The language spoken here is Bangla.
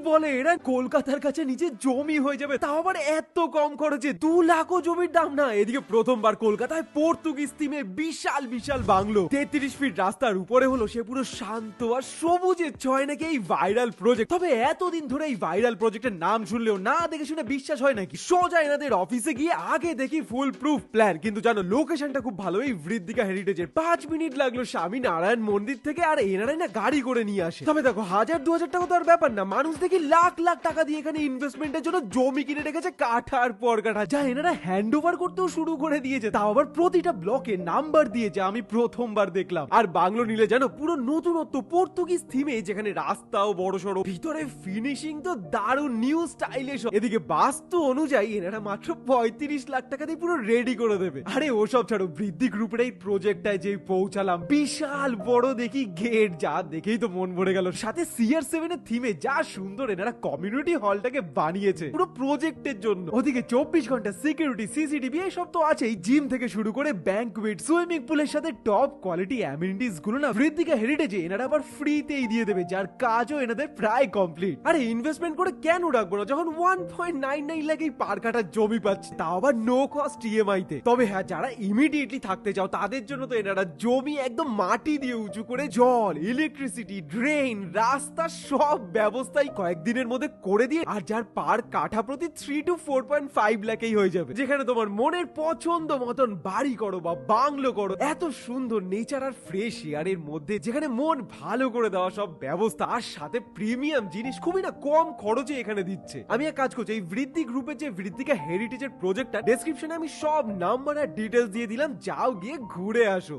বলে এরা কলকাতার কাছে নিচে জমি হয়ে যাবে, তাও আবার এত কম খরচে। 2 লাখও জমির দাম না। এদিকে প্রথমবার কলকাতায় পর্তুগিজ থিমে বিশাল বিশাল বাংলো, 33 ফিট রাস্তার উপরে হলো সে পুরো শান্ত আর সবুজে ছয় নাকি এই ভাইরাল প্রজেক্ট। তবে এতদিন ধরে এই ভাইরাল প্রজেক্টের নাম শুনলেও না দেখে শুনে বিশ্বাস হয় নাকি? সোজা এনাদের অফিসে গিয়ে আগে দেখি ফুল প্রুফ প্ল্যান। কিন্তু জানো লোকেশনটা খুব ভালো, এই বৃদ্ধিকা হেরিটেজের। 5 মিনিট লাগলো স্বামী নারায়ণ মন্দির থেকে, আর এনারাই না গাড়ি করে নিয়ে আসে। তবে দেখো 1000-2000 টাকা তো আর ব্যাপার না, মানুষ দেখি লাখ লাখ টাকা দিয়ে এখানে ইনভেস্টমেন্টের জন্য জমি কিনে রেখেছে কাঠার পর কাঠা, যা এনারা হ্যান্ড ওভার করতেও শুরু করে দিয়েছে। তাও আবার প্রতিটা ব্লকে নাম্বার দিয়েছে, আমি প্রথমবার দেখলাম। আর বাংলো নিলে জানো পুরো নতুনত্ব পর্তুগিজ থিমে, যেখানে রাস্তাও বড় সড়ো, ভিতরে ফিনিশিং তো দারুণ নিউ স্টাইলে। এদিকে বাস্তু অনুযায়ী এনারা মাত্র 35 লাখ টাকা দিয়ে পুরো রেডি করে দেবে। আরে ওসব ছাড়ো, বৃদ্ধি গ্রুপের এই প্রজেক্টটায় যে পৌঁছালাম, বিশাল বড় দেখি গেট, যা দেখেই তো মন ভরে গেল। সাথে CR7 এর থিমে যা সুন্দর এনারা কমিউনিটি হলটাকে বানিয়েছে পুরো প্রজেক্টের জন্য। ওদিকে 24 ঘন্টা সিকিউরিটি, সিসিটিভি এসব তো আছেই। জিম থেকে শুরু করে ব্যাংকুয়েট, সুইমিং পুলের সাথে টপ কোয়ালিটি অ্যামিনিটিস গুলো না বৃদ্ধিকা হেরিটেজে এনারা আবার ফ্রিতেই দিয়ে দেবে, যার কাজও এনাদের প্রায় কমপ্লিট। আরে ইনভেস্টমেন্ট করে কেন রাখবো না, যখন 1.99 লাখ এই পার কাটা জমি পাচ্ছি, তাও আবার নো কস্ট EMI তে। তবে হ্যাঁ, যারা ইমিডিয়েটলি থাকতে চাও তাদের জন্য তো এনারা জমি একদম মাটি দিয়ে উঁচু করে জল, ইলেকট্রিসিটি, ড্রেন, রাস্তা সব ব্যবস্থাই কয়েকদিনের মধ্যে করে দিয়ে, আর যার পার কাঠা প্রতি 3 to 4.5 লাখেই হয়ে যাবে। যেখানে তোমার মনের পছন্দ মতন বাড়ি করো বা বাংলো করো, এত সুন্দর নেচার আর ফ্রেশ এয়ারের মধ্যে, যেখানে মন ভালো করে দেওয়া সব ব্যবস্থা, আর সাথে প্রিমিয়াম জিনিস খুবই না কম খরচে এখানে দিচ্ছে। আমি এক কাজ করছি, এই বৃদ্ধি গ্রুপের যে বৃদ্ধিকা হেরিটেজের প্রজেক্টটা ডেসক্রিপশনে আমি সব নাম্বার আর ডিটেলস দিয়ে দিলাম, যাও গিয়ে ঘুরে আসো।